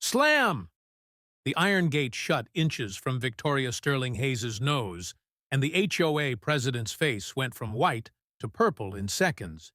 Slam! The iron gate shut inches from Victoria Sterling Hayes's nose, and the HOA president's face went from white to purple in seconds.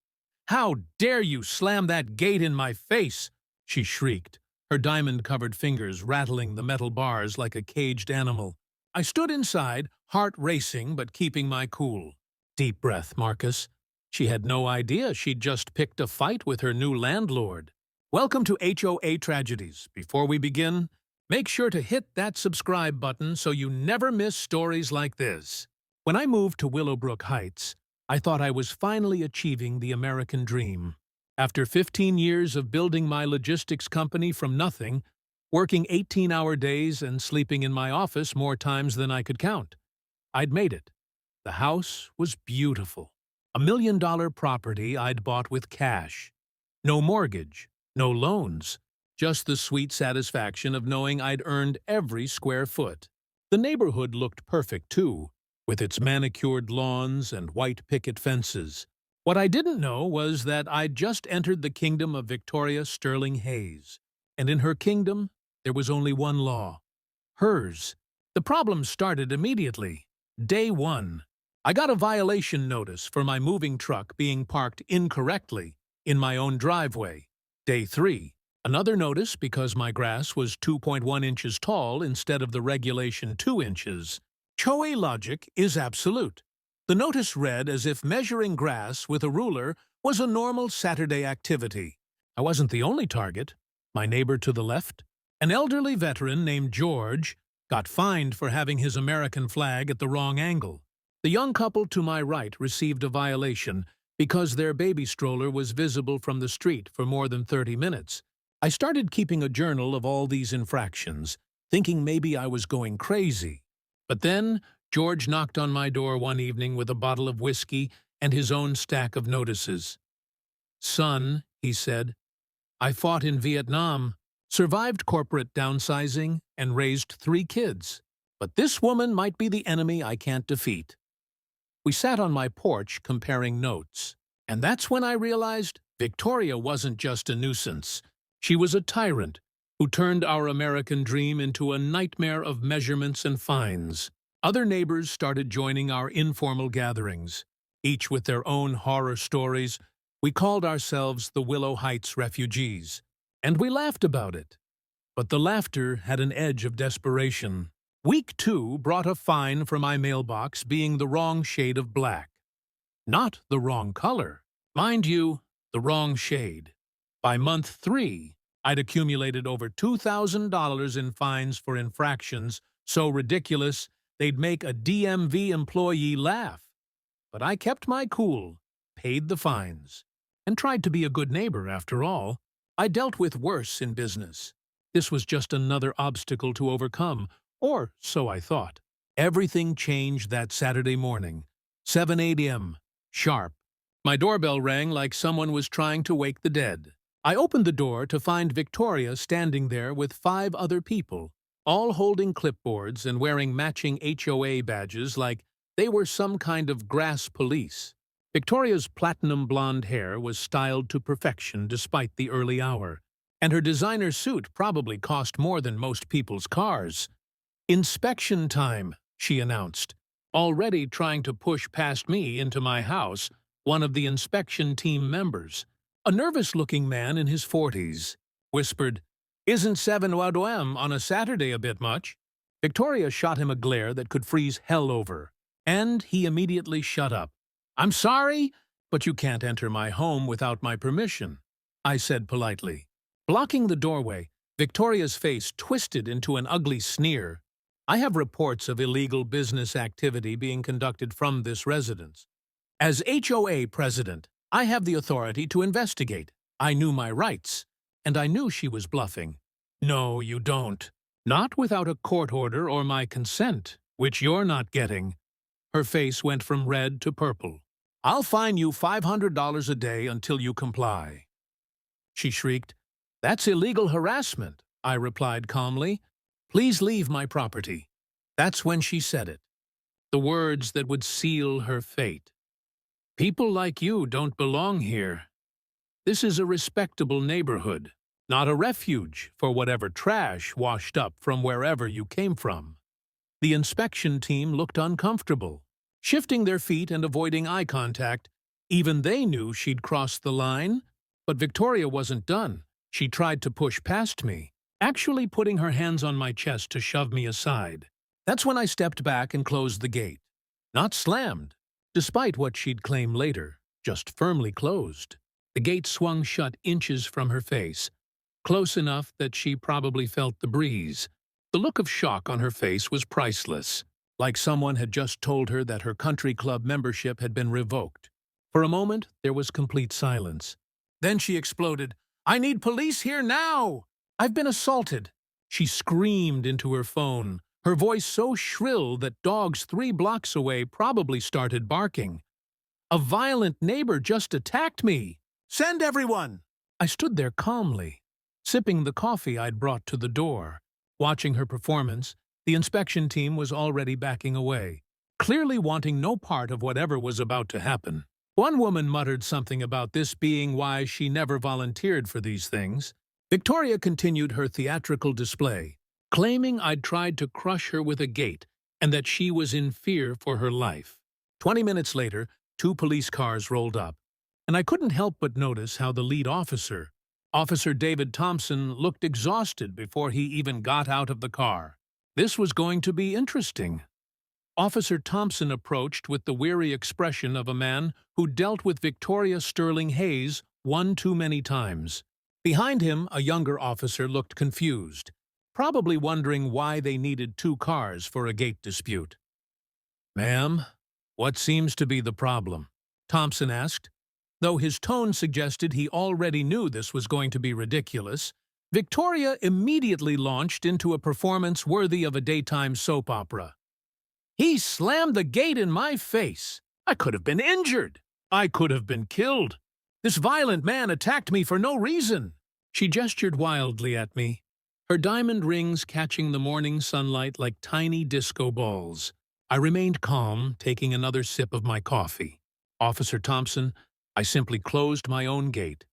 "How dare you slam that gate in my face?" she shrieked, her diamond-covered fingers rattling the metal bars like a caged animal. I stood inside, heart racing but keeping my cool. Deep breath, Marcus. She had no idea she'd just picked a fight with her new landlord. Welcome to HOA Tragedies. Before we begin, make sure to hit that subscribe button so you never miss stories like this. When I moved to Willowbrook Heights, I thought I was finally achieving the American dream. After 15 years of building my logistics company from nothing, working 18-hour days and sleeping in my office more times than I could count, I'd made it. The house was beautiful. $1 million property I'd bought with cash. No mortgage, no loans, just the sweet satisfaction of knowing I'd earned every square foot. The neighborhood looked perfect, too, with its manicured lawns and white picket fences. What I didn't know was that I'd just entered the kingdom of Victoria Sterling Hayes, and in her kingdom there was only one law: hers. The problem started immediately. Day 1. I got a violation notice for my moving truck being parked incorrectly in my own driveway. Day 3. Another notice because my grass was 2.1 inches tall instead of the regulation 2 inches. HOA logic is absolute. The notice read as if measuring grass with a ruler was a normal Saturday activity. I wasn't the only target. My neighbor to the left, an elderly veteran named George, got fined for having his American flag at the wrong angle. The young couple to my right received a violation because their baby stroller was visible from the street for more than 30 minutes. I started keeping a journal of all these infractions, thinking maybe I was going crazy. But then George knocked on my door one evening with a bottle of whiskey and his own stack of notices. "Son," he said, "I fought in Vietnam, survived corporate downsizing, and raised 3 kids. But this woman might be the enemy I can't defeat." We sat on my porch comparing notes, and that's when I realized Victoria wasn't just a nuisance. She was a tyrant who turned our American dream into a nightmare of measurements and fines. Other neighbors started joining our informal gatherings. Each with their own horror stories, we called ourselves the Willow Heights refugees, and we laughed about it. But the laughter had an edge of desperation. Week 2 brought a fine for my mailbox being the wrong shade of black. Not the wrong color. Mind you, the wrong shade. By month 3, I'd accumulated over $2,000 in fines for infractions so ridiculous they'd make a DMV employee laugh. But I kept my cool, paid the fines, and tried to be a good neighbor after all. I dealt with worse in business. This was just another obstacle to overcome, or so I thought. Everything changed that Saturday morning, 7 a.m., sharp. My doorbell rang like someone was trying to wake the dead. I opened the door to find Victoria standing there with 5 other people, all holding clipboards and wearing matching HOA badges like they were some kind of grass police. Victoria's platinum blonde hair was styled to perfection despite the early hour, and her designer suit probably cost more than most people's cars. "Inspection time," she announced, already trying to push past me into my house, one of the inspection team members. A nervous-looking man in his 40s whispered, "Isn't 7 a.m. on a Saturday a bit much?" Victoria shot him a glare that could freeze hell over, and he immediately shut up. "I'm sorry, but you can't enter my home without my permission," I said politely. Blocking the doorway, Victoria's face twisted into an ugly sneer. "I have reports of illegal business activity being conducted from this residence. As HOA president, I have the authority to investigate. I knew my rights, and I knew she was bluffing." "No, you don't. Not without a court order or my consent, which you're not getting." Her face went from red to purple. "I'll fine you $500 a day until you comply." She shrieked. "That's illegal harassment," I replied calmly. "Please leave my property." That's when she said it. The words that would seal her fate. "People like you don't belong here. This is a respectable neighborhood, not a refuge for whatever trash washed up from wherever you came from. The inspection team looked uncomfortable, shifting their feet and avoiding eye contact. Even they knew she'd crossed the line, but Victoria wasn't done. She tried to push past me, actually putting her hands on my chest to shove me aside. That's when I stepped back and closed the gate. Not slammed, despite what she'd claim later, just firmly closed. The gate swung shut inches from her face, close enough that she probably felt the breeze. The look of shock on her face was priceless, like someone had just told her that her country club membership had been revoked. For a moment, there was complete silence. Then she exploded, "I need police here now! I've been assaulted!" She screamed into her phone, her voice so shrill that dogs 3 blocks away probably started barking. "A violent neighbor just attacked me! Send everyone!" I stood there calmly, sipping the coffee I'd brought to the door. Watching her performance, the inspection team was already backing away, clearly wanting no part of whatever was about to happen. One woman muttered something about this being why she never volunteered for these things. Victoria continued her theatrical display, claiming I'd tried to crush her with a gate and that she was in fear for her life. 20 minutes later, 2 police cars rolled up, and I couldn't help but notice how the lead officer, Officer David Thompson, looked exhausted before he even got out of the car. This was going to be interesting. Officer Thompson approached with the weary expression of a man who dealt with Victoria Sterling Hayes one too many times. Behind him, a younger officer looked confused, probably wondering why they needed 2 cars for a gate dispute. "Ma'am, what seems to be the problem?" Thompson asked. Though his tone suggested he already knew this was going to be ridiculous, Victoria immediately launched into a performance worthy of a daytime soap opera. "He slammed the gate in my face. I could have been injured. I could have been killed. This violent man attacked me for no reason." She gestured wildly at me, her diamond rings catching the morning sunlight like tiny disco balls. I remained calm, taking another sip of my coffee. "Officer Thompson, I simply closed my own gate.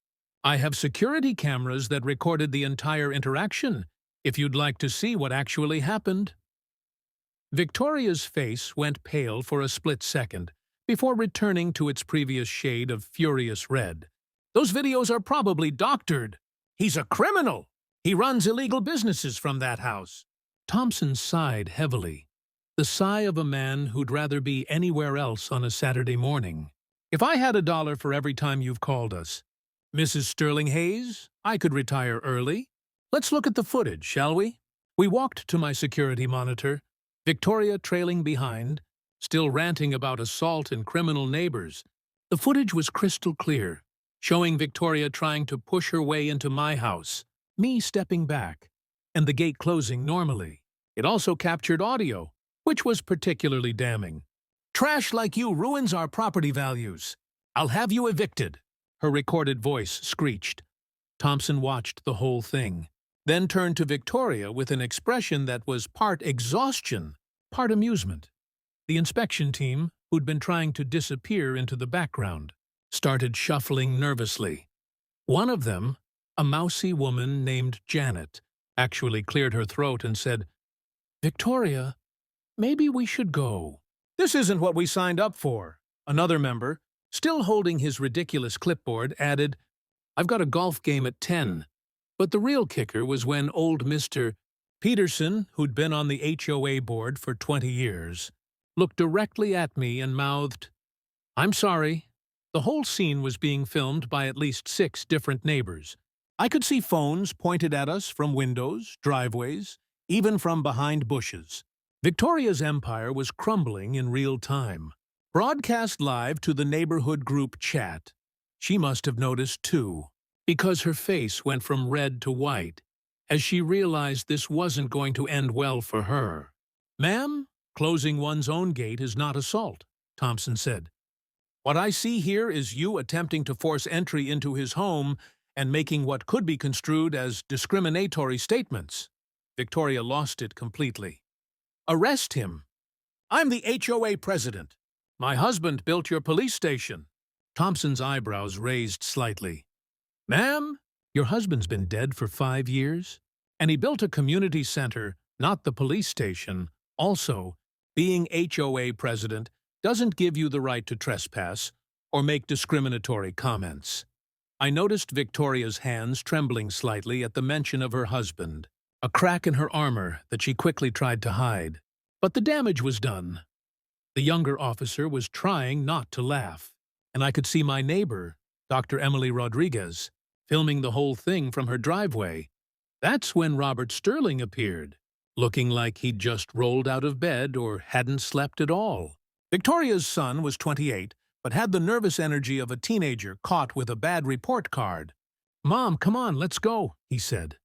I have security cameras that recorded the entire interaction, if you'd like to see what actually happened." Victoria's face went pale for a split second, before returning to its previous shade of furious red. "Those videos are probably doctored. He's a criminal. He runs illegal businesses from that house." Thompson sighed heavily, the sigh of a man who'd rather be anywhere else on a Saturday morning. "If I had $1 for every time you've called us, Mrs. Sterling Hayes, I could retire early. Let's look at the footage, shall we?" We walked to my security monitor, Victoria trailing behind, still ranting about assault and criminal neighbors. The footage was crystal clear, showing Victoria trying to push her way into my house, me stepping back, and the gate closing normally. It also captured audio, which was particularly damning. "Trash like you ruins our property values. I'll have you evicted," her recorded voice screeched. Thompson watched the whole thing, then turned to Victoria with an expression that was part exhaustion, part amusement. The inspection team, who'd been trying to disappear into the background, started shuffling nervously. One of them, a mousy woman named Janet, actually cleared her throat and said, "Victoria, maybe we should go." "This isn't what we signed up for." Another member, still holding his ridiculous clipboard, added, "I've got a golf game at 10. But the real kicker was when old Mr. Peterson, who'd been on the HOA board for 20 years, looked directly at me and mouthed, "I'm sorry." The whole scene was being filmed by at least 6 different neighbors. I could see phones pointed at us from windows, driveways, even from behind bushes. Victoria's empire was crumbling in real time, broadcast live to the neighborhood group chat. She must have noticed too, because her face went from red to white as she realized this wasn't going to end well for her. "Ma'am, closing one's own gate is not assault," Thompson said. "What I see here is you attempting to force entry into his home and making what could be construed as discriminatory statements." Victoria lost it completely. "Arrest him. I'm the HOA president. My husband built your police station." Thompson's eyebrows raised slightly. "Ma'am, Your husband's been dead for 5 years? And he built a community center, not the police station. Also, being HOA president doesn't give you the right to trespass or make discriminatory comments. I noticed Victoria's hands trembling slightly at the mention of her husband, a crack in her armor that she quickly tried to hide. But the damage was done. The younger officer was trying not to laugh, and I could see my neighbor, Dr. Emily Rodriguez, filming the whole thing from her driveway. That's when Robert Sterling appeared, looking like he'd just rolled out of bed or hadn't slept at all. Victoria's son was 28, but had the nervous energy of a teenager caught with a bad report card. "Mom, come on, let's go," he said,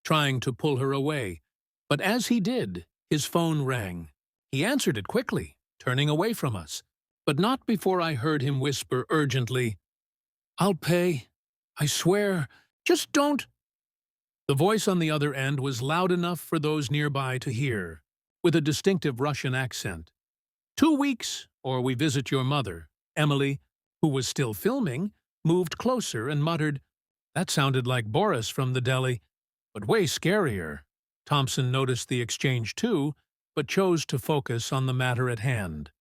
trying to pull her away. But as he did, his phone rang. He answered it quickly, turning away from us, but not before I heard him whisper urgently, "I'll pay. I swear. Just don't." The voice on the other end was loud enough for those nearby to hear, with a distinctive Russian accent. 2 weeks, or we visit your mother." Emily, who was still filming, moved closer and muttered, "That sounded like Boris from the deli, but way scarier." Thompson noticed the exchange too, but chose to focus on the matter at hand.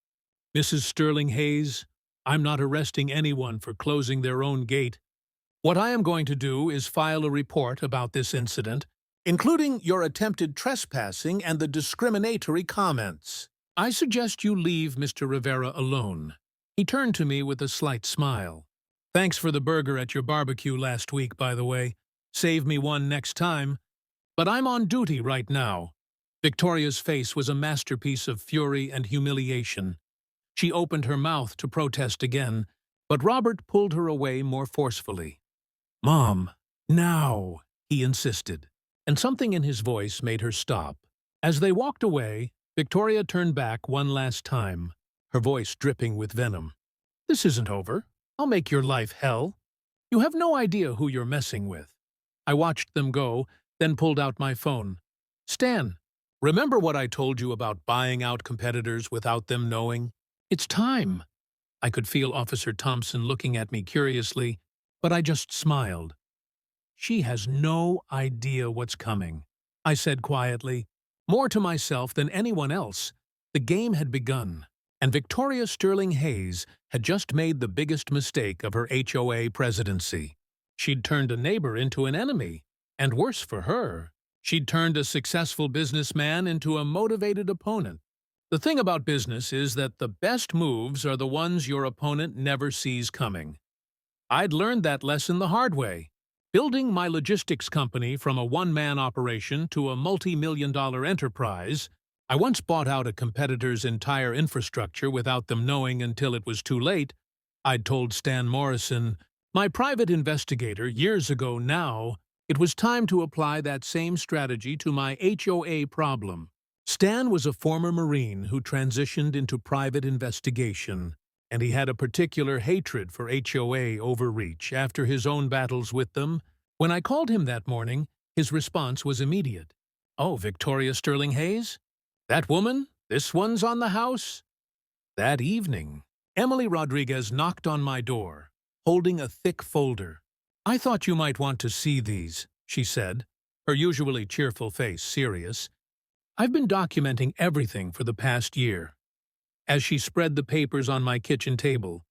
"Mrs. Sterling Hayes, I'm not arresting anyone for closing their own gate. What I am going to do is file a report about this incident, including your attempted trespassing and the discriminatory comments. I suggest you leave Mr. Rivera alone." He turned to me with a slight smile. "Thanks for the burger at your barbecue last week, by the way. Save me one next time. But I'm on duty right now." Victoria's face was a masterpiece of fury and humiliation. She opened her mouth to protest again, but Robert pulled her away more forcefully. "Mom, now," he insisted, and something in his voice made her stop. As they walked away, Victoria turned back one last time, her voice dripping with venom. "This isn't over. I'll make your life hell. You have no idea who you're messing with." I watched them go, then pulled out my phone. "Stan, remember what I told you about buying out competitors without them knowing? It's time." I could feel Officer Thompson looking at me curiously, but I just smiled. "She has no idea what's coming," I said quietly. More to myself than anyone else, the game had begun, and Victoria Sterling Hayes had just made the biggest mistake of her HOA presidency. She'd turned a neighbor into an enemy, and worse for her, she'd turned a successful businessman into a motivated opponent. The thing about business is that the best moves are the ones your opponent never sees coming. I'd learned that lesson the hard way. Building my logistics company from a one-man operation to a multi-million-dollar enterprise, I once bought out a competitor's entire infrastructure without them knowing until it was too late. I'd told Stan Morrison, my private investigator, years ago now, it was time to apply that same strategy to my HOA problem. Stan was a former Marine who transitioned into private investigation, and he had a particular hatred for HOA overreach after his own battles with them. When I called him that morning, his response was immediate. "Oh, Victoria Sterling Hayes? That woman? This one's on the house?" That evening, Emily Rodriguez knocked on my door, holding a thick folder. "I thought you might want to see these," she said, her usually cheerful face serious. "I've been documenting everything for the past year." As she spread the papers on my kitchen table,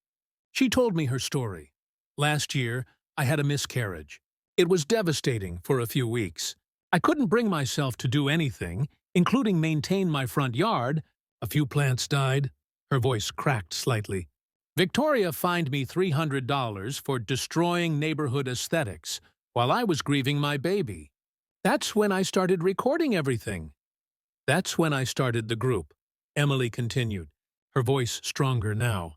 she told me her story. "Last year, I had a miscarriage. It was devastating for a few weeks. I couldn't bring myself to do anything, including maintain my front yard. A few plants died." Her voice cracked slightly. "Victoria fined me $300 for destroying neighborhood aesthetics while I was grieving my baby. That's when I started recording everything. That's when I started the group," Emily continued, her voice stronger now.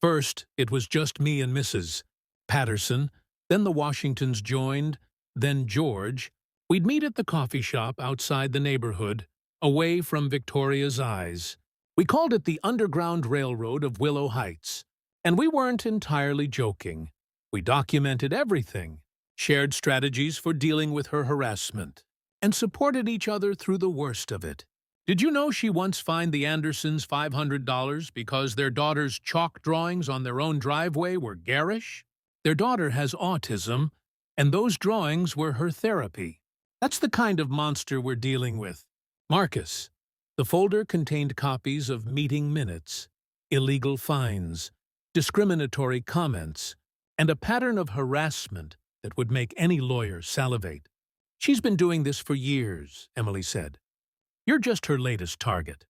"First, it was just me and Mrs. Patterson, then the Washingtons joined, then George. We'd meet at the coffee shop outside the neighborhood, away from Victoria's eyes. We called it the Underground Railroad of Willow Heights, and we weren't entirely joking. We documented everything, shared strategies for dealing with her harassment, and supported each other through the worst of it. Did you know she once fined the Andersons $500 because their daughter's chalk drawings on their own driveway were garish? Their daughter has autism, And those drawings were her therapy. That's the kind of monster we're dealing with. Marcus. The folder contained copies of meeting minutes, illegal fines, discriminatory comments, and a pattern of harassment that would make any lawyer salivate. She's been doing this for years, Emily said. You're just her latest target.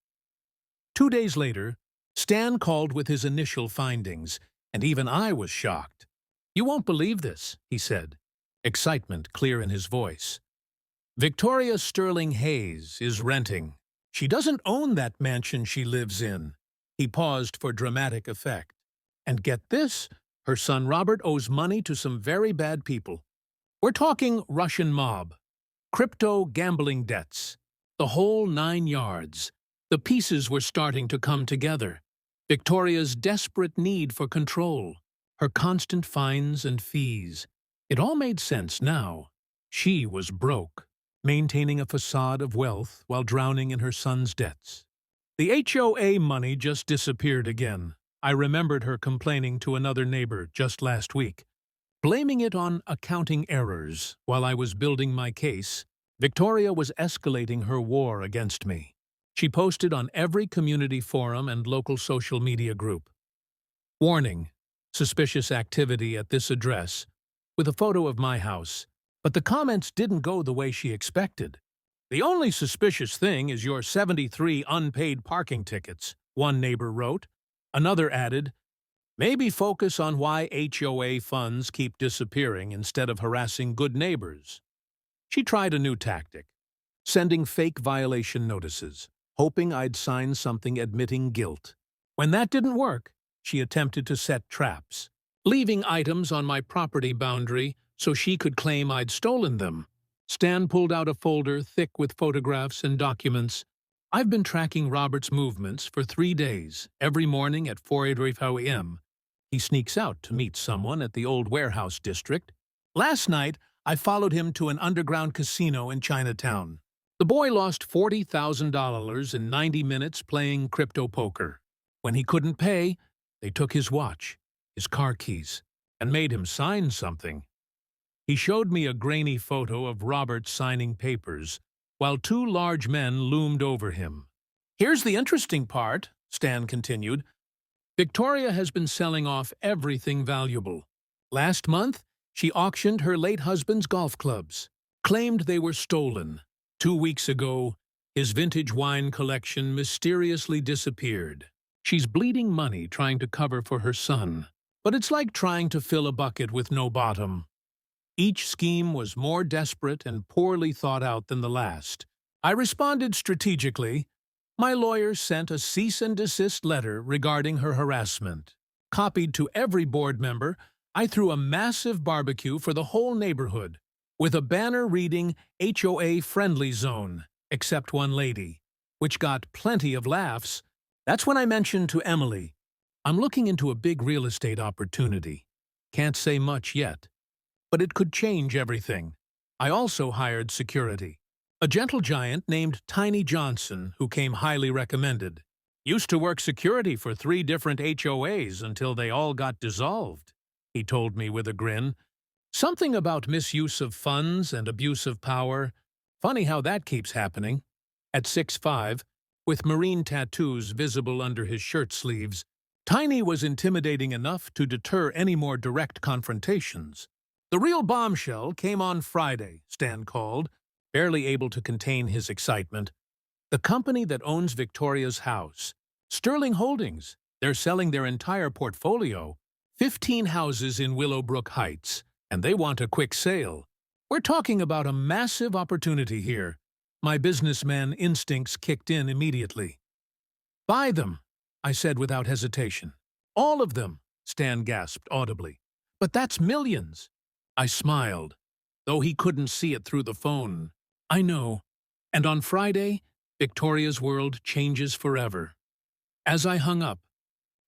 2 days later, Stan called with his initial findings, and even I was shocked. You won't believe this, he said, excitement clear in his voice. Victoria Sterling Hayes is renting. She doesn't own that mansion she lives in. He paused for dramatic effect. And get this, her son Robert owes money to some very bad people. We're talking Russian mob, crypto gambling debts, the whole 9 yards. The pieces were starting to come together. Victoria's desperate need for control, her constant fines and fees. It all made sense now. She was broke, maintaining a facade of wealth while drowning in her son's debts. The HOA money just disappeared again. I remembered her complaining to another neighbor just last week, blaming it on accounting errors. While I was building my case, Victoria was escalating her war against me. She posted on every community forum and local social media group. Warning: suspicious activity at this address, with a photo of my house. But the comments didn't go the way she expected. The only suspicious thing is your 73 unpaid parking tickets, one neighbor wrote. Another added, maybe focus on why HOA funds keep disappearing instead of harassing good neighbors. She tried a new tactic, sending fake violation notices, hoping I'd sign something admitting guilt. When that didn't work, she attempted to set traps, leaving items on my property boundary so she could claim I'd stolen them. Stan pulled out a folder thick with photographs and documents. I've been tracking Robert's movements for 3 days. Every morning at 4:45 a.m., he sneaks out to meet someone at the old warehouse district. Last night, I followed him to an underground casino in Chinatown. The boy lost $40,000 in 90 minutes playing crypto poker. When he couldn't pay, they took his watch, his car keys, and made him sign something. He showed me a grainy photo of Robert signing papers, while 2 large men loomed over him. Here's the interesting part, Stan continued. Victoria has been selling off everything valuable. Last month, she auctioned her late husband's golf clubs, claimed they were stolen. 2 weeks ago, his vintage wine collection mysteriously disappeared. She's bleeding money trying to cover for her son, but it's like trying to fill a bucket with no bottom. Each scheme was more desperate and poorly thought out than the last. I responded strategically. My lawyer sent a cease and desist letter regarding her harassment. Copied to every board member, I threw a massive barbecue for the whole neighborhood, with a banner reading HOA Friendly Zone, except one lady, which got plenty of laughs. That's when I mentioned to Emily, I'm looking into a big real estate opportunity. Can't say much yet, but it could change everything. I also hired security. A gentle giant named Tiny Johnson, who came highly recommended. Used to work security for 3 different HOAs until they all got dissolved, he told me with a grin. Something about misuse of funds and abuse of power. Funny how that keeps happening. At 6'5", with marine tattoos visible under his shirt sleeves, Tiny was intimidating enough to deter any more direct confrontations. The real bombshell came on Friday, Stan called, barely able to contain his excitement. The company that owns Victoria's house, Sterling Holdings, they're selling their entire portfolio, 15 houses in Willowbrook Heights, and they want a quick sale. We're talking about a massive opportunity here. My businessman instincts kicked in immediately. Buy them, I said without hesitation. All of them, Stan gasped audibly. But that's millions. I smiled, though he couldn't see it through the phone. I know. And on Friday, Victoria's world changes forever. As I hung up,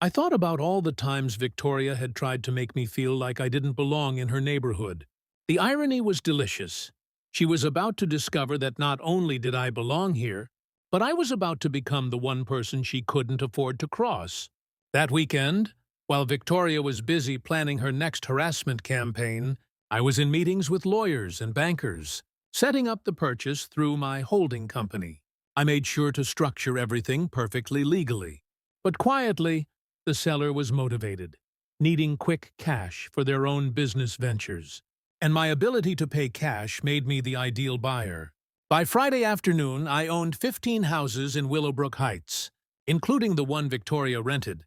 I thought about all the times Victoria had tried to make me feel like I didn't belong in her neighborhood. The irony was delicious. She was about to discover that not only did I belong here, but I was about to become the one person she couldn't afford to cross. That weekend, while Victoria was busy planning her next harassment campaign, I was in meetings with lawyers and bankers, setting up the purchase through my holding company. I made sure to structure everything perfectly legally. But quietly, the seller was motivated, needing quick cash for their own business ventures. And my ability to pay cash made me the ideal buyer. By Friday afternoon, I owned 15 houses in Willowbrook Heights, including the one Victoria rented.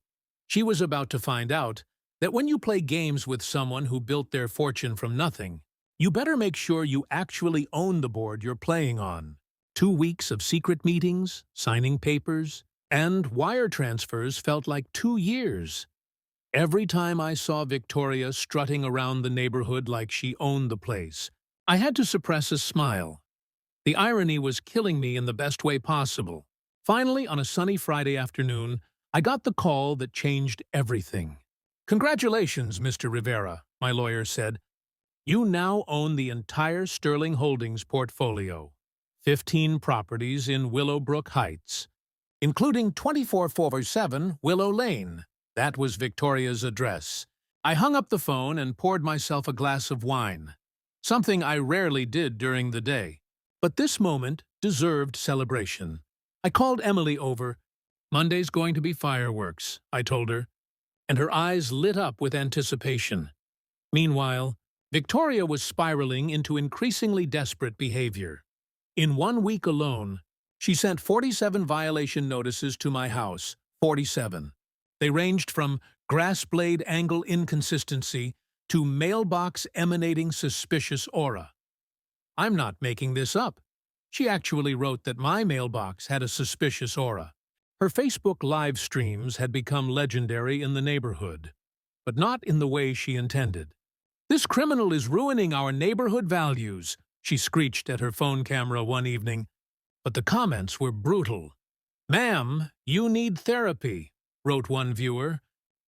She was about to find out that when you play games with someone who built their fortune from nothing, you better make sure you actually own the board you're playing on. 2 weeks of secret meetings, signing papers, and wire transfers felt like 2 years. Every time I saw Victoria strutting around the neighborhood like she owned the place, I had to suppress a smile. The irony was killing me in the best way possible. Finally, on a sunny Friday afternoon, I got the call that changed everything. "Congratulations, Mr. Rivera," my lawyer said. "You now own the entire Sterling Holdings portfolio, 15 properties in Willowbrook Heights, including 2447 Willow Lane." That was Victoria's address. I hung up the phone and poured myself a glass of wine, something I rarely did during the day. But this moment deserved celebration. I called Emily over. "Monday's going to be fireworks," I told her, and her eyes lit up with anticipation. Meanwhile, Victoria was spiraling into increasingly desperate behavior. In 1 week alone, she sent 47 violation notices to my house. 47. They ranged from grass blade angle inconsistency to mailbox emanating suspicious aura. I'm not making this up. She actually wrote that my mailbox had a suspicious aura. Her Facebook live streams had become legendary in the neighborhood, but not in the way she intended. "This criminal is ruining our neighborhood values," she screeched at her phone camera one evening. But the comments were brutal. "Ma'am, you need therapy," wrote one viewer.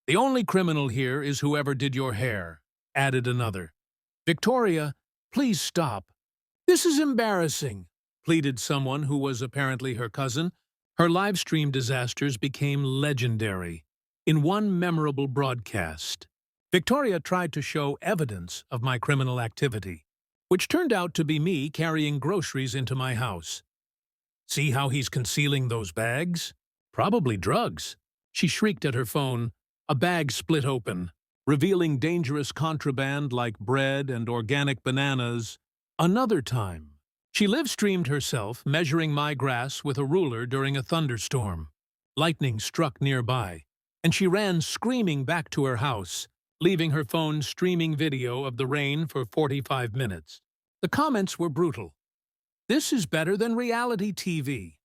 "The only criminal here is whoever did your hair," added another. "Victoria, please stop. This is embarrassing," pleaded someone who was apparently her cousin. Her live stream disasters became legendary. In one memorable broadcast, Victoria tried to show evidence of my criminal activity, which turned out to be me carrying groceries into my house. "See how he's concealing those bags? Probably drugs." She shrieked at her phone. A bag split open, revealing dangerous contraband like bread and organic bananas. Another time, she live-streamed herself measuring my grass with a ruler during a thunderstorm. Lightning struck nearby, and she ran screaming back to her house, leaving her phone streaming video of the rain for 45 minutes. The comments were brutal. "This is better than reality TV.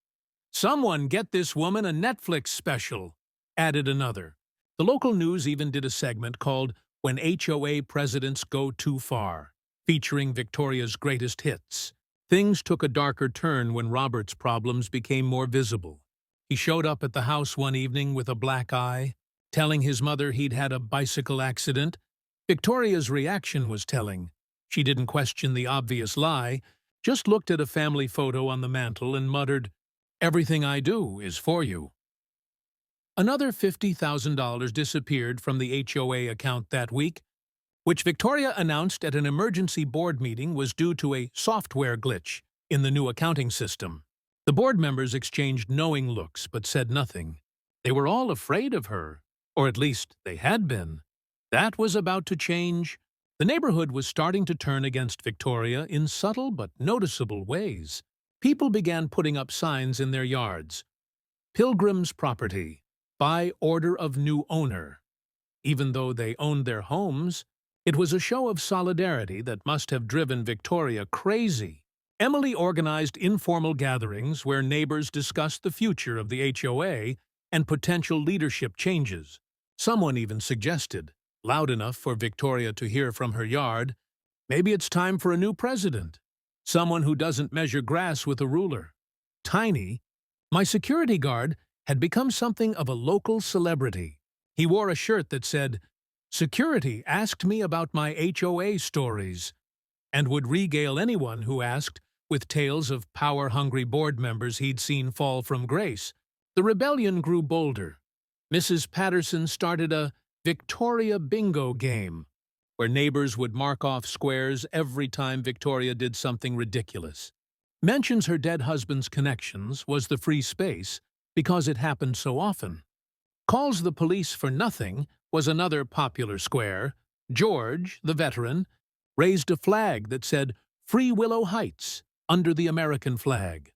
Someone get this woman a Netflix special," added another. The local news even did a segment called "When HOA Presidents Go Too Far," featuring Victoria's greatest hits. Things took a darker turn when Robert's problems became more visible. He showed up at the house one evening with a black eye, telling his mother he'd had a bicycle accident. Victoria's reaction was telling. She didn't question the obvious lie, just looked at a family photo on the mantel and muttered, "Everything I do is for you." Another $50,000 disappeared from the HOA account that week, which Victoria announced at an emergency board meeting was due to a software glitch in the new accounting system. The board members exchanged knowing looks but said nothing. They were all afraid of her, or at least they had been. That was about to change. The neighborhood was starting to turn against Victoria in subtle but noticeable ways. People began putting up signs in their yards. "Pilgrim's property. By order of new owner." Even though they owned their homes, it was a show of solidarity that must have driven Victoria crazy. Emily organized informal gatherings where neighbors discussed the future of the HOA and potential leadership changes. Someone even suggested, loud enough for Victoria to hear from her yard, "Maybe it's time for a new president. Someone who doesn't measure grass with a ruler." Tiny, my security guard, had become something of a local celebrity. He wore a shirt that said, "Security asked me about my HOA stories," and would regale anyone who asked with tales of power-hungry board members he'd seen fall from grace. The rebellion grew bolder. Mrs. Patterson started a Victoria bingo game, where neighbors would mark off squares every time Victoria did something ridiculous. Mentions her dead husband's connections was the free space because it happened so often. Calls the police for nothing was another popular square. George, the veteran, raised a flag that said Free Willow Heights under the American flag.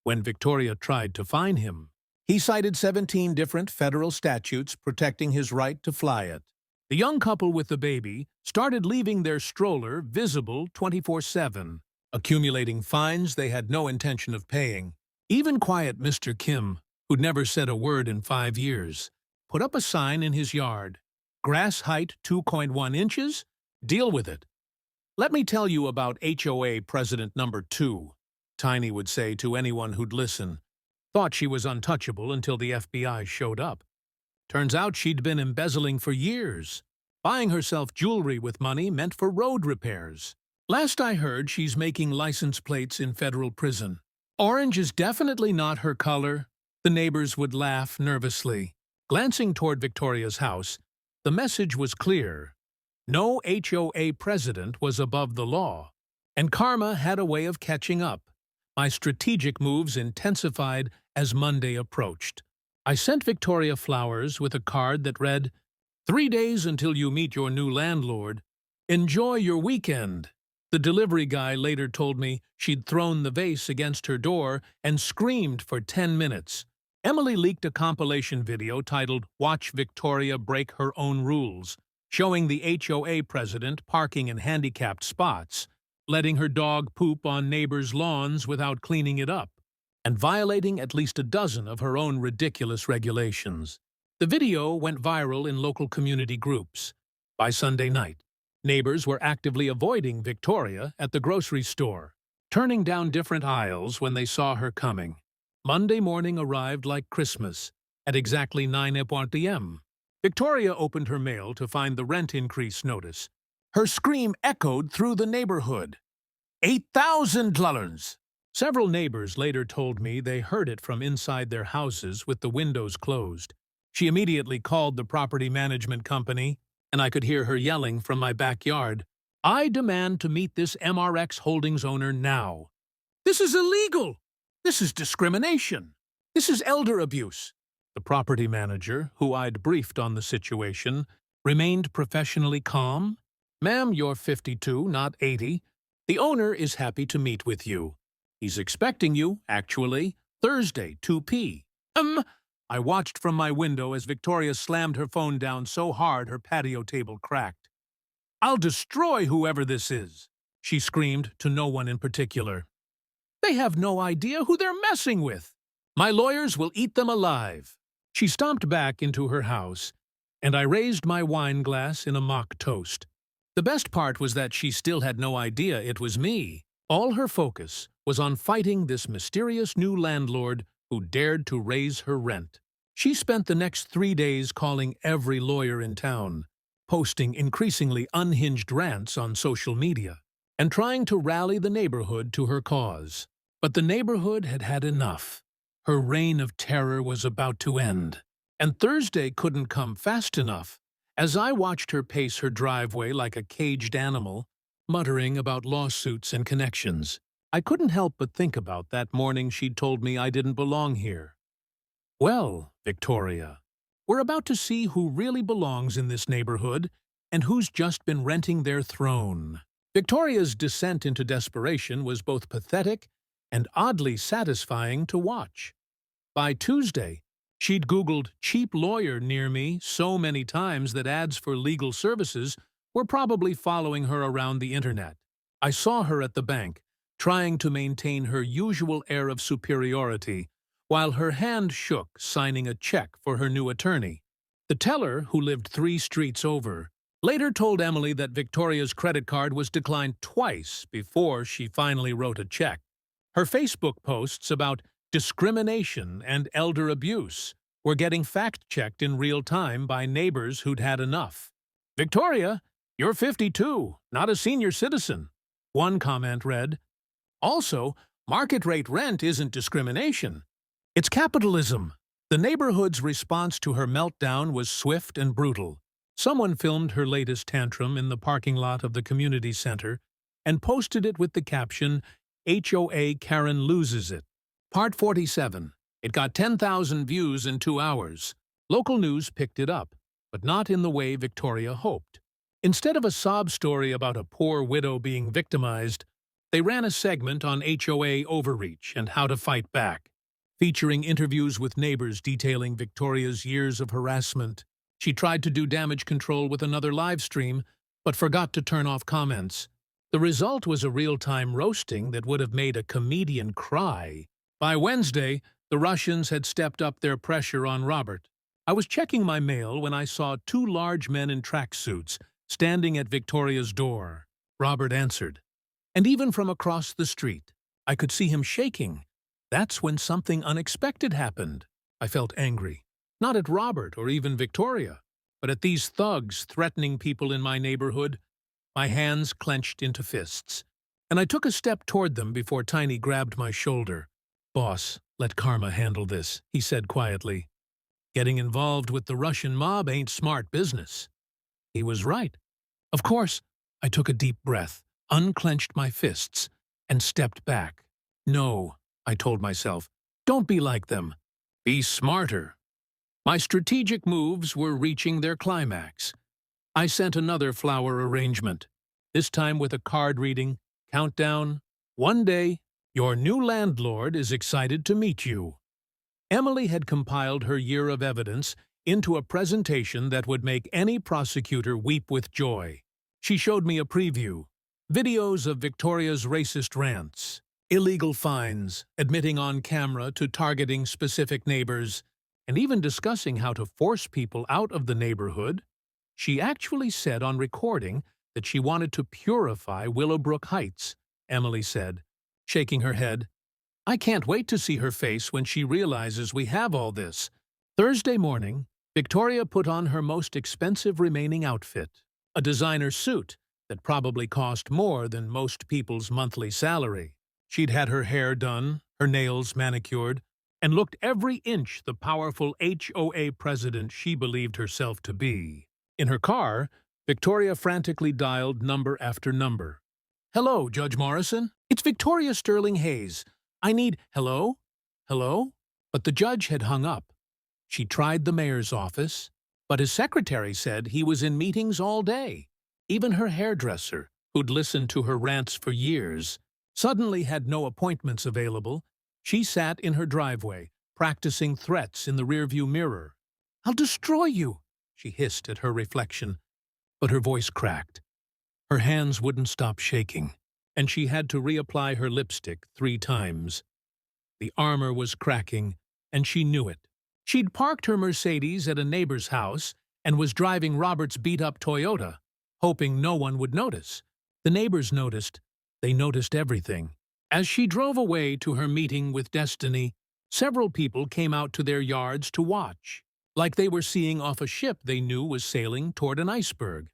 When Victoria tried to fine him, he cited 17 different federal statutes protecting his right to fly it. The young couple with the baby started leaving their stroller visible 24/7, accumulating fines they had no intention of paying. Even quiet Mr. Kim, who'd never said a word in 5 years, put up a sign in his yard. Grass height 2.1 inches? Deal with it. Let me tell you about HOA President number 2, Tiny would say to anyone who'd listen. Thought she was untouchable until the FBI showed up. Turns out she'd been embezzling for years. Buying herself jewelry with money meant for road repairs. Last I heard, she's making license plates in federal prison. Orange is definitely not her color. The neighbors would laugh nervously. Glancing toward Victoria's house, the message was clear. No HOA president was above the law, and karma had a way of catching up. My strategic moves intensified as Monday approached. I sent Victoria flowers with a card that read, 3 days until you meet your new landlord. Enjoy your weekend. The delivery guy later told me she'd thrown the vase against her door and screamed for 10 minutes. Emily leaked a compilation video titled Watch Victoria Break Her Own Rules, showing the HOA president parking in handicapped spots, letting her dog poop on neighbors' lawns without cleaning it up, and violating at least a dozen of her own ridiculous regulations. The video went viral in local community groups. By Sunday night, neighbors were actively avoiding Victoria at the grocery store, turning down different aisles when they saw her coming. Monday morning arrived like Christmas, at exactly 9 p.m. Victoria opened her mail to find the rent increase notice. Her scream echoed through the neighborhood. $8,000! Several neighbors later told me they heard it from inside their houses with the windows closed. She immediately called the property management company, and I could hear her yelling from my backyard, I demand to meet this MRX Holdings owner now. This is illegal! This is discrimination. This is elder abuse. The property manager, who I'd briefed on the situation, remained professionally calm. Ma'am, you're 52, not 80. The owner is happy to meet with you. He's expecting you, actually, Thursday, 2 p.m. I watched from my window as Victoria slammed her phone down so hard her patio table cracked. I'll destroy whoever this is, she screamed to no one in particular. They have no idea who they're messing with. My lawyers will eat them alive. She stomped back into her house, and I raised my wine glass in a mock toast. The best part was that she still had no idea it was me. All her focus was on fighting this mysterious new landlord who dared to raise her rent. She spent the next 3 days calling every lawyer in town, posting increasingly unhinged rants on social media, and trying to rally the neighborhood to her cause. But the neighborhood had had enough. Her reign of terror was about to end, and Thursday couldn't come fast enough. As I watched her pace her driveway like a caged animal, muttering about lawsuits and connections, I couldn't help but think about that morning she'd told me I didn't belong here. Well, Victoria, we're about to see who really belongs in this neighborhood and who's just been renting their throne. Victoria's descent into desperation was both pathetic and oddly satisfying to watch. By Tuesday, she'd Googled cheap lawyer near me so many times that ads for legal services were probably following her around the internet. I saw her at the bank, trying to maintain her usual air of superiority, while her hand shook signing a check for her new attorney. The teller, who lived 3 streets over, later told Emily that Victoria's credit card was declined twice before she finally wrote a check. Her Facebook posts about discrimination and elder abuse were getting fact-checked in real time by neighbors who'd had enough. Victoria, you're 52, not a senior citizen. One comment read, also, market rate rent isn't discrimination. It's capitalism. The neighborhood's response to her meltdown was swift and brutal. Someone filmed her latest tantrum in the parking lot of the community center and posted it with the caption, HOA Karen loses it. Part 47. It got 10,000 views in 2 hours. Local news picked it up, but not in the way Victoria hoped. Instead of a sob story about a poor widow being victimized, they ran a segment on HOA overreach and how to fight back, featuring interviews with neighbors detailing Victoria's years of harassment. She tried to do damage control with another live stream, but forgot to turn off comments. The result was a real-time roasting that would have made a comedian cry. By Wednesday, the Russians had stepped up their pressure on Robert. I was checking my mail when I saw 2 large men in tracksuits standing at Victoria's door. Robert answered. And even from across the street, I could see him shaking. That's when something unexpected happened. I felt angry. Not at Robert or even Victoria, but at these thugs threatening people in my neighborhood. My hands clenched into fists, and I took a step toward them before Tiny grabbed my shoulder. "Boss, let karma handle this," he said quietly. "Getting involved with the Russian mob ain't smart business." He was right. Of course, I took a deep breath, unclenched my fists, and stepped back. "No," I told myself, "don't be like them. Be smarter." My strategic moves were reaching their climax. I sent another flower arrangement, this time with a card reading, "Countdown, 1 day, your new landlord is excited to meet you." Emily had compiled her year of evidence into a presentation that would make any prosecutor weep with joy. She showed me a preview, videos of Victoria's racist rants, illegal fines, admitting on camera to targeting specific neighbors, and even discussing how to force people out of the neighborhood. She actually said on recording that she wanted to purify Willowbrook Heights, Emily said, shaking her head. "I can't wait to see her face when she realizes we have all this." Thursday morning, Victoria put on her most expensive remaining outfit, a designer suit that probably cost more than most people's monthly salary. She'd had her hair done, her nails manicured, and looked every inch the powerful HOA president she believed herself to be. In her car, Victoria frantically dialed number after number. "Hello, Judge Morrison? It's Victoria Sterling Hayes. I need—" "Hello? Hello?" But the judge had hung up. She tried the mayor's office, but his secretary said he was in meetings all day. Even her hairdresser, who'd listened to her rants for years, suddenly had no appointments available. She sat in her driveway, practicing threats in the rearview mirror. "I'll destroy you," she hissed at her reflection. But her voice cracked. Her hands wouldn't stop shaking, and she had to reapply her lipstick 3 times. The armor was cracking, and she knew it. She'd parked her Mercedes at a neighbor's house and was driving Robert's beat-up Toyota, hoping no one would notice. The neighbors noticed. They noticed everything. As she drove away to her meeting with Destiny, several people came out to their yards to watch, like they were seeing off a ship they knew was sailing toward an iceberg.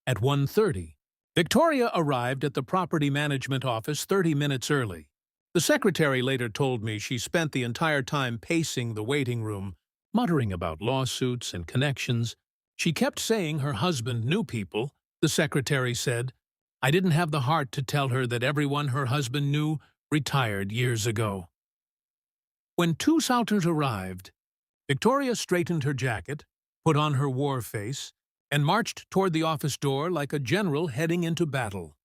At 1:30, Victoria arrived at the property management office 30 minutes early. The secretary later told me she spent the entire time pacing the waiting room, muttering about lawsuits and connections. She kept saying her husband knew people, the secretary said. I didn't have the heart to tell her that everyone her husband knew retired years ago. When 2 Salters arrived, Victoria straightened her jacket, put on her war face, and marched toward the office door like a general heading into battle.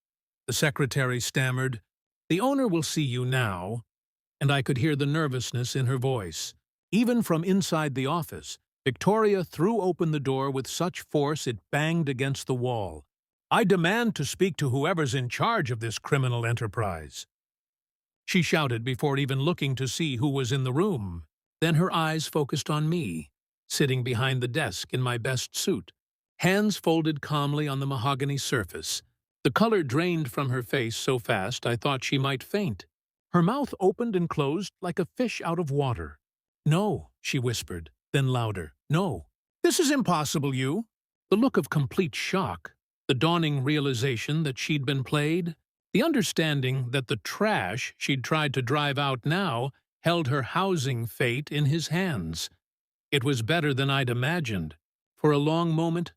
The secretary stammered, "The owner will see you now," and I could hear the nervousness in her voice. Even from inside the office, Victoria threw open the door with such force it banged against the wall. "I demand to speak to whoever's in charge of this criminal enterprise." She shouted before even looking to see who was in the room. Then her eyes focused on me, sitting behind the desk in my best suit, hands folded calmly on the mahogany surface. The color drained from her face so fast I thought she might faint. Her mouth opened and closed like a fish out of water. "No," she whispered, then louder, "No. This is impossible, you." The look of complete shock, the dawning realization that she'd been played, the understanding that the trash she'd tried to drive out now held her housing fate in his hands. It was better than I'd imagined. For a long moment,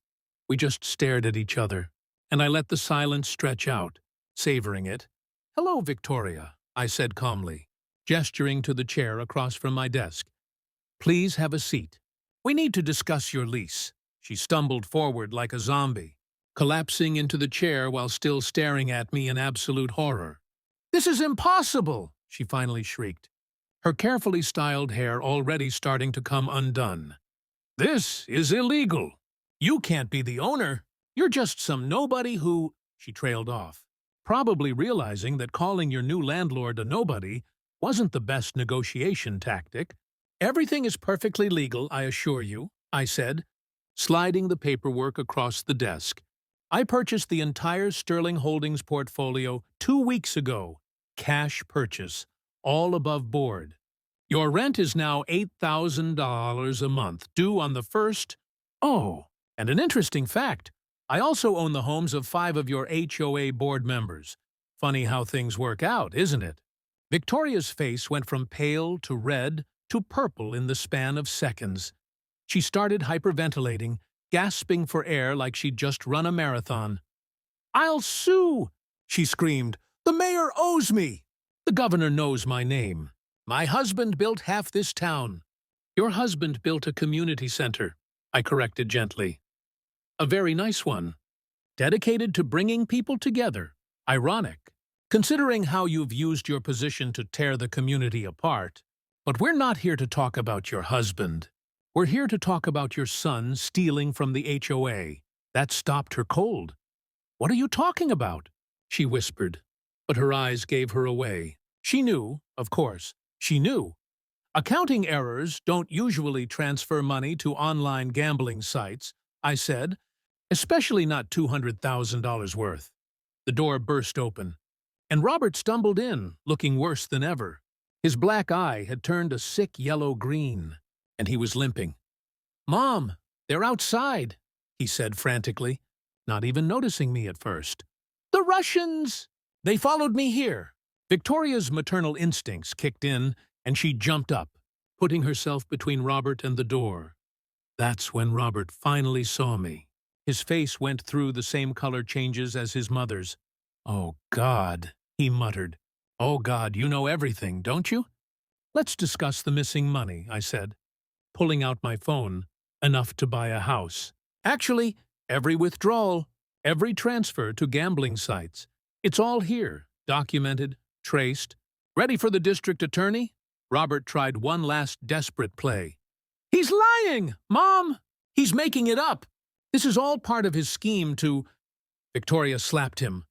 We just stared at each other, and I let the silence stretch out, savoring it. "Hello, Victoria," I said calmly, gesturing to the chair across from my desk. "Please have a seat. We need to discuss your lease." She stumbled forward like a zombie, collapsing into the chair while still staring at me in absolute horror. "This is impossible!" she finally shrieked, her carefully styled hair already starting to come undone. "This is illegal. You can't be the owner. You're just some nobody who—" She trailed off, probably realizing that calling your new landlord a nobody wasn't the best negotiation tactic. "Everything is perfectly legal, I assure you," I said, sliding the paperwork across the desk. "I purchased the entire Sterling Holdings portfolio 2 weeks ago. Cash purchase, all above board. Your rent is now $8,000 a month, due on the 1st. Oh, and an interesting fact, I also own the homes of 5 of your HOA board members. Funny how things work out, isn't it?" Victoria's face went from pale to red to purple in the span of seconds. She started hyperventilating, gasping for air like she'd just run a marathon. "I'll sue!" she screamed. "The mayor owes me! The governor knows my name. My husband built half this town." "Your husband built a community center," I corrected gently. "A very nice one. Dedicated to bringing people together. Ironic, considering how you've used your position to tear the community apart. But we're not here to talk about your husband. We're here to talk about your son stealing from the HOA. That stopped her cold." "What are you talking about?" she whispered, but her eyes gave her away. She knew, of course, she knew. "Accounting errors don't usually transfer money to online gambling sites," I said, "especially not $200,000 worth." The door burst open, and Robert stumbled in, looking worse than ever. His black eye had turned a sick yellow-green, and he was limping. "Mom, they're outside," he said frantically, not even noticing me at first. "The Russians! They followed me here." Victoria's maternal instincts kicked in, and she jumped up, putting herself between Robert and the door. That's when Robert finally saw me. His face went through the same color changes as his mother's. "Oh, God," he muttered. "Oh, God, you know everything, don't you?" "Let's discuss the missing money," I said, pulling out my phone, enough to buy a house. "Actually, every withdrawal, every transfer to gambling sites. It's all here, documented, traced. Ready for the district attorney?" Robert tried one last desperate play. "He's lying, Mom! He's making it up! This is all part of his scheme to—" Victoria slapped him.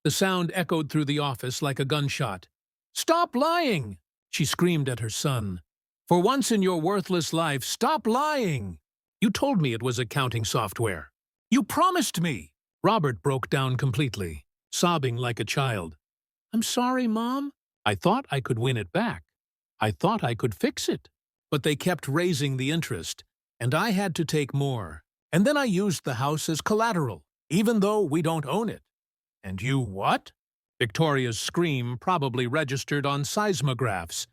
The sound echoed through the office like a gunshot. "Stop lying!" she screamed at her son. "For once in your worthless life, stop lying! You told me it was accounting software. You promised me!" Robert broke down completely, sobbing like a child. "I'm sorry, Mom. I thought I could win it back. I thought I could fix it. But they kept raising the interest, and I had to take more. And then I used the house as collateral, even though we don't own it." "And you what?" Victoria's scream probably registered on seismographs.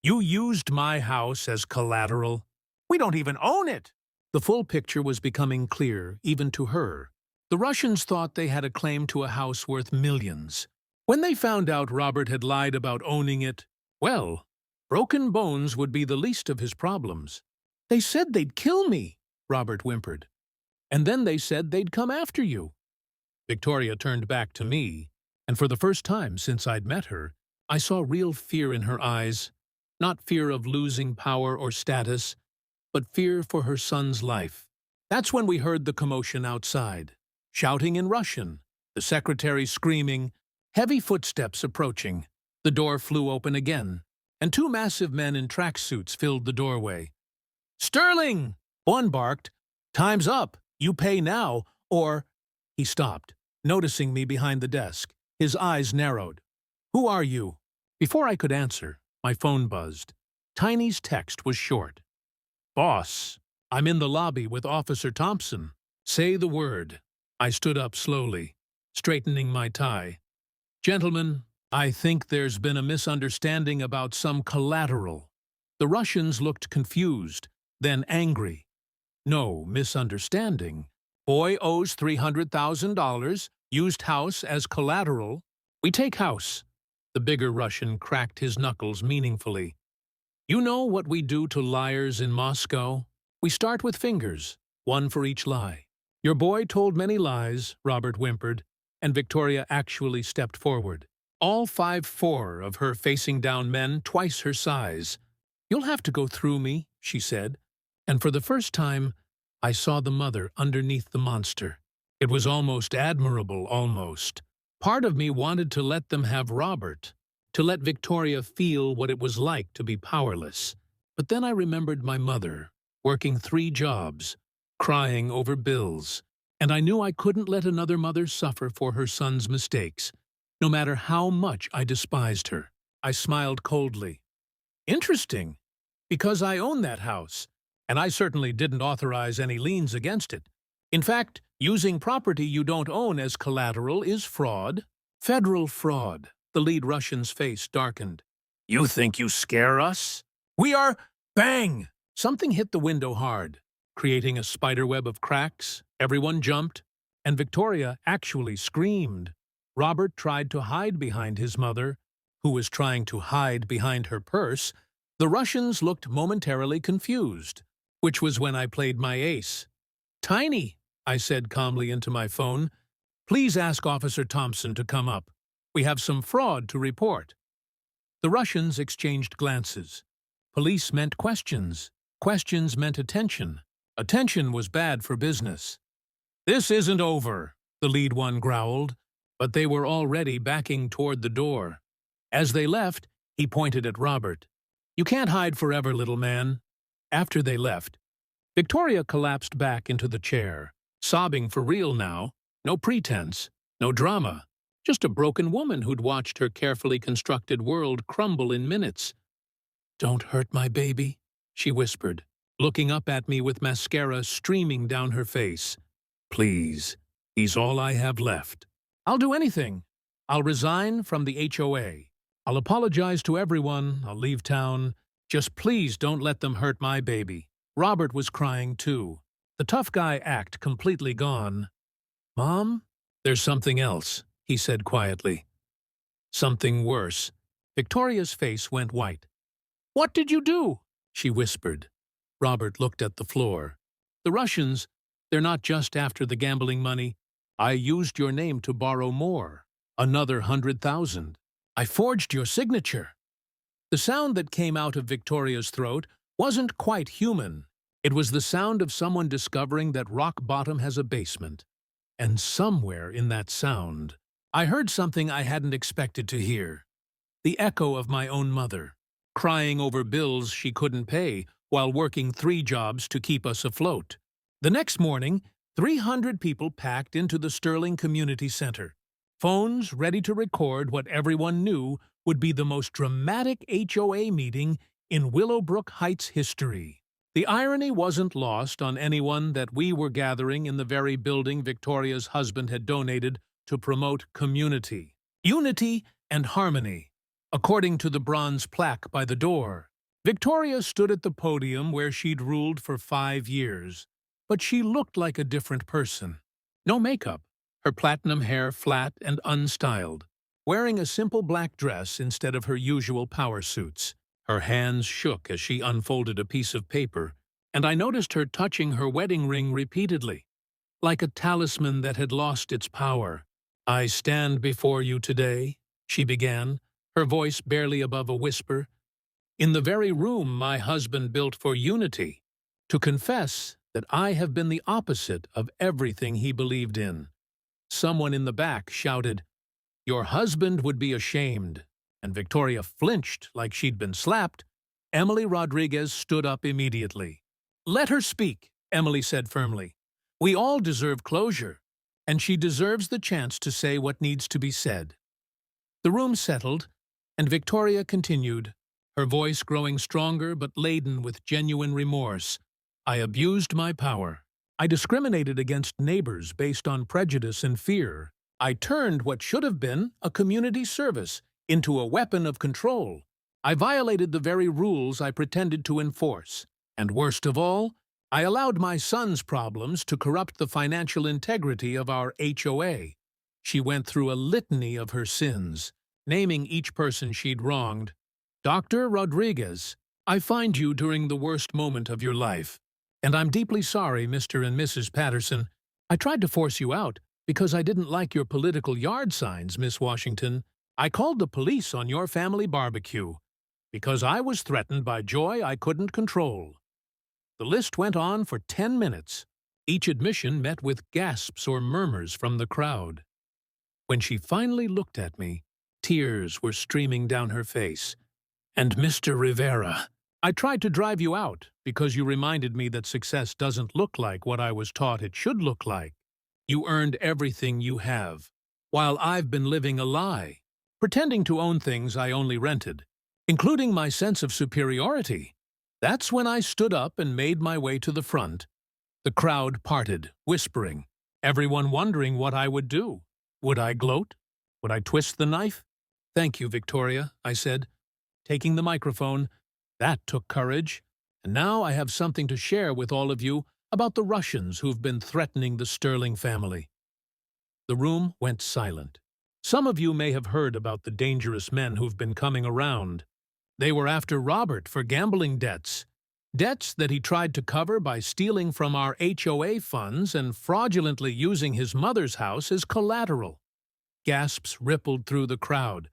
"You used my house as collateral? We don't even own it!" The full picture was becoming clear, even to her. The Russians thought they had a claim to a house worth millions. When they found out Robert had lied about owning it, well, broken bones would be the least of his problems. "They said they'd kill me," Robert whimpered. "And then they said they'd come after you." Victoria turned back to me, and for the first time since I'd met her, I saw real fear in her eyes. Not fear of losing power or status, but fear for her son's life. That's when we heard the commotion outside. Shouting in Russian, the secretary screaming, heavy footsteps approaching. The door flew open again, and 2 massive men in tracksuits filled the doorway. "Sterling!" One barked. "Time's up. You pay now, or—" He stopped, noticing me behind the desk. His eyes narrowed. "Who are you?" Before I could answer, my phone buzzed. Tiny's text was short. "Boss, I'm in the lobby with Officer Thompson. Say the word." I stood up slowly, straightening my tie. "Gentlemen, I think there's been a misunderstanding about some collateral." The Russians looked confused, then angry. "No misunderstanding. Boy owes $300,000, used house as collateral. We take house. The bigger Russian cracked his knuckles meaningfully. You know what we do to liars in Moscow? We start with fingers, one for each lie. Your boy told many lies, Robert whimpered, and Victoria actually stepped forward. All 5'4" of her facing down men, twice her size. You'll have to go through me, she said, and for the first time, I saw the mother underneath the monster. It was almost admirable, almost. Part of me wanted to let them have Robert, to let Victoria feel what it was like to be powerless. But then I remembered my mother, working 3 jobs, crying over bills, and I knew I couldn't let another mother suffer for her son's mistakes, no matter how much I despised her. I smiled coldly. Interesting, because I own that house, and I certainly didn't authorize any liens against it. In fact, using property you don't own as collateral is fraud. Federal fraud. The lead Russian's face darkened. You think you scare us? We are… Bang! Something hit the window hard, creating a spiderweb of cracks. Everyone jumped, and Victoria actually screamed. Robert tried to hide behind his mother, who was trying to hide behind her purse. The Russians looked momentarily confused, which was when I played my ace. Tiny, I said calmly into my phone. Please ask Officer Thompson to come up. We have some fraud to report. The Russians exchanged glances. Police meant questions. Questions meant attention. Attention was bad for business. This isn't over, the lead one growled, but they were already backing toward the door. As they left, he pointed at Robert. You can't hide forever, little man. After they left, Victoria collapsed back into the chair, sobbing for real now. No pretense, no drama. Just a broken woman who'd watched her carefully constructed world crumble in minutes. Don't hurt my baby, she whispered, looking up at me with mascara streaming down her face. Please, he's all I have left. I'll do anything. I'll resign from the HOA. I'll apologize to everyone. I'll leave town. Just please don't let them hurt my baby. Robert was crying too, the tough guy act completely gone. Mom? There's something else, he said quietly. Something worse. Victoria's face went white. What did you do? She whispered. Robert looked at the floor. The Russians, they're not just after the gambling money. I used your name to borrow more. Another 100,000. I forged your signature. The sound that came out of Victoria's throat wasn't quite human. It was the sound of someone discovering that rock bottom has a basement. And somewhere in that sound, I heard something I hadn't expected to hear. The echo of my own mother, crying over bills she couldn't pay while working 3 jobs to keep us afloat. The next morning, 300 people packed into the Sterling Community Center, phones ready to record what everyone knew would be the most dramatic HOA meeting in Willowbrook Heights history. The irony wasn't lost on anyone that we were gathering in the very building Victoria's husband had donated to promote community, unity, and harmony. According to the bronze plaque by the door, Victoria stood at the podium where she'd ruled for 5 years, but she looked like a different person. No makeup, her platinum hair flat and unstyled, wearing a simple black dress instead of her usual power suits. Her hands shook as she unfolded a piece of paper, and I noticed her touching her wedding ring repeatedly, like a talisman that had lost its power. I stand before you today, she began, her voice barely above a whisper, in the very room my husband built for unity, to confess that I have been the opposite of everything he believed in. Someone in the back shouted, Your husband would be ashamed. And Victoria flinched like she'd been slapped. Emily Rodriguez stood up immediately. Let her speak, Emily said firmly. We all deserve closure, and she deserves the chance to say what needs to be said. The room settled, and Victoria continued, her voice growing stronger but laden with genuine remorse. I abused my power. I discriminated against neighbors based on prejudice and fear. I turned what should have been a community service into a weapon of control. I violated the very rules I pretended to enforce. And worst of all, I allowed my son's problems to corrupt the financial integrity of our HOA. She went through a litany of her sins, naming each person she'd wronged. Dr. Rodriguez, I find you during the worst moment of your life. And I'm deeply sorry, Mr. and Mrs. Patterson. I tried to force you out because I didn't like your political yard signs, Miss Washington. I called the police on your family barbecue because I was threatened by joy I couldn't control. The list went on for 10 minutes. Each admission met with gasps or murmurs from the crowd. When she finally looked at me, tears were streaming down her face. And Mr. Rivera, I tried to drive you out because you reminded me that success doesn't look like what I was taught it should look like. You earned everything you have, while I've been living a lie, pretending to own things I only rented, including my sense of superiority. That's when I stood up and made my way to the front. The crowd parted, whispering, everyone wondering what I would do. Would I gloat? Would I twist the knife? Thank you, Victoria, I said, taking the microphone. That took courage, and now I have something to share with all of you about the Russians who've been threatening the Sterling family. The room went silent. Some of you may have heard about the dangerous men who've been coming around. They were after Robert for gambling debts. Debts that he tried to cover by stealing from our HOA funds and fraudulently using his mother's house as collateral. Gasps rippled through the crowd.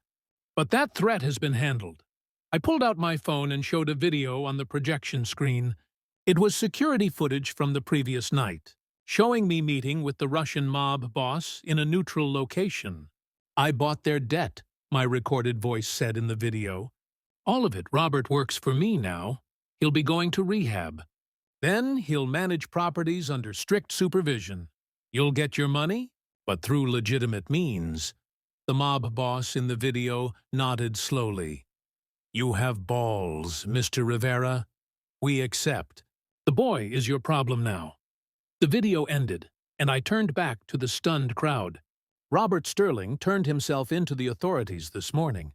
But that threat has been handled. I pulled out my phone and showed a video on the projection screen. It was security footage from the previous night, showing me meeting with the Russian mob boss in a neutral location. I bought their debt, my recorded voice said in the video. All of it. Robert works for me now. He'll be going to rehab. Then he'll manage properties under strict supervision. You'll get your money, but through legitimate means. The mob boss in the video nodded slowly. You have balls, Mr. Rivera. We accept. The boy is your problem now. The video ended, and I turned back to the stunned crowd. Robert Sterling turned himself into the authorities this morning.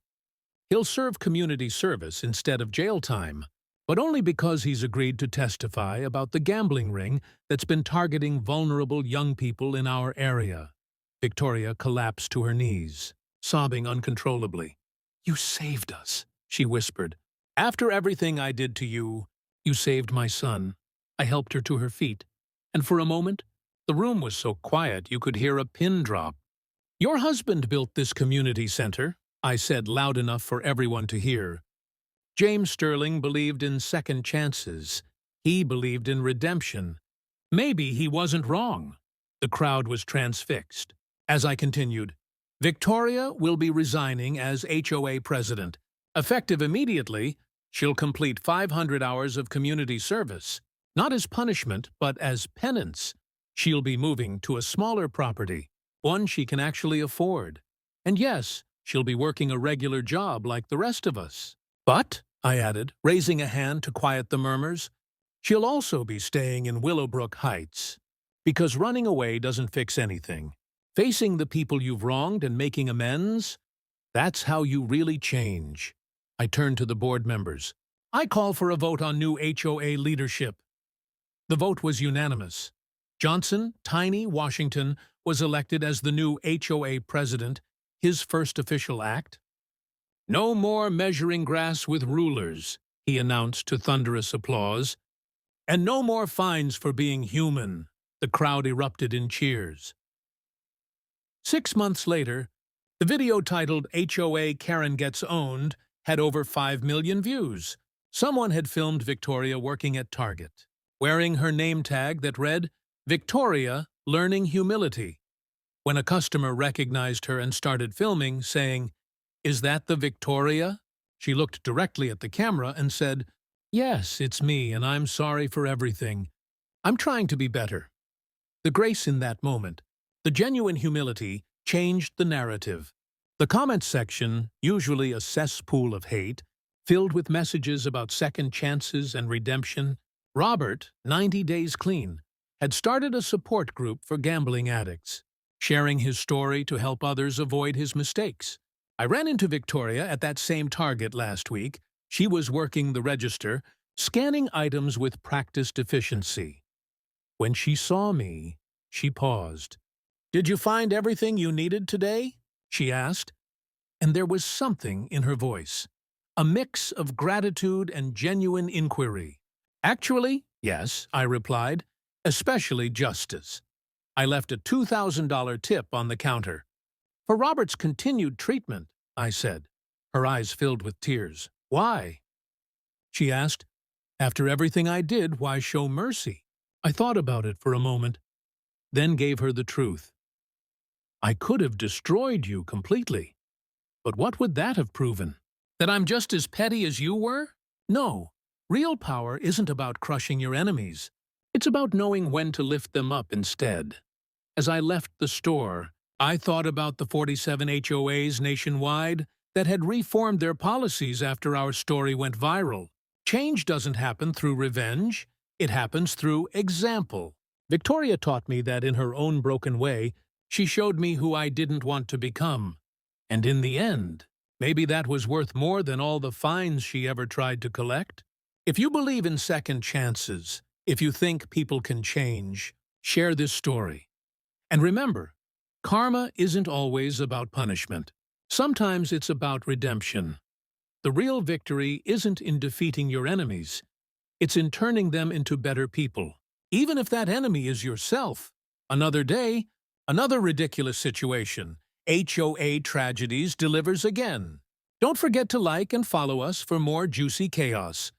He'll serve community service instead of jail time, but only because he's agreed to testify about the gambling ring that's been targeting vulnerable young people in our area. Victoria collapsed to her knees, sobbing uncontrollably. You saved us, she whispered. After everything I did to you, you saved my son. I helped her to her feet, and for a moment, the room was so quiet you could hear a pin drop. Your husband built this community center, I said loud enough for everyone to hear. James Sterling believed in second chances. He believed in redemption. Maybe he wasn't wrong. The crowd was transfixed. As I continued, Victoria will be resigning as HOA president. Effective immediately, she'll complete 500 hours of community service, not as punishment, but as penance. She'll be moving to a smaller property, one she can actually afford. And yes, she'll be working a regular job like the rest of us. But, I added, raising a hand to quiet the murmurs, she'll also be staying in Willowbrook Heights. Because running away doesn't fix anything. Facing the people you've wronged and making amends, that's how you really change. I turned to the board members. I call for a vote on new HOA leadership. The vote was unanimous. Johnson, Tiny Washington, was elected as the new HOA president, his first official act. No more measuring grass with rulers, he announced to thunderous applause. And no more fines for being human. The crowd erupted in cheers. 6 months later, the video titled HOA Karen Gets Owned had over 5 million views. Someone had filmed Victoria working at Target, wearing her name tag that read, Victoria Learning Humility. When a customer recognized her and started filming, saying, Is that the Victoria? She looked directly at the camera and said, Yes, it's me, and I'm sorry for everything. I'm trying to be better. The grace in that moment, the genuine humility, changed the narrative. The comments section, usually a cesspool of hate, filled with messages about second chances and redemption. Robert, 90 Days Clean, had started a support group for gambling addicts, sharing his story to help others avoid his mistakes. I ran into Victoria at that same Target last week. She was working the register, Scanning items with practiced efficiency. When she saw me, she paused. "Did you find everything you needed today?" she asked, and there was something in her voice, a mix of gratitude and genuine inquiry. "Actually, yes," I replied, "especially justice." I left a $2,000 tip on the counter. "For Robert's continued treatment," I said. Her eyes filled with tears. "Why?" she asked. "After everything I did, why show mercy?" I thought about it for a moment, then gave her the truth. "I could have destroyed you completely. But what would that have proven? That I'm just as petty as you were? No. Real power isn't about crushing your enemies. It's about knowing when to lift them up instead." As I left the store, I thought about the 47 HOAs nationwide that had reformed their policies after our story went viral. Change doesn't happen through revenge. It happens through example. Victoria taught me that in her own broken way, she showed me who I didn't want to become. And in the end, maybe that was worth more than all the fines she ever tried to collect. If you believe in second chances, if you think people can change, share this story. And remember, karma isn't always about punishment. Sometimes it's about redemption. The real victory isn't in defeating your enemies. It's in turning them into better people, even if that enemy is yourself. Another day, another ridiculous situation. HOA Tragedies delivers again. Don't forget to like and follow us for more juicy chaos.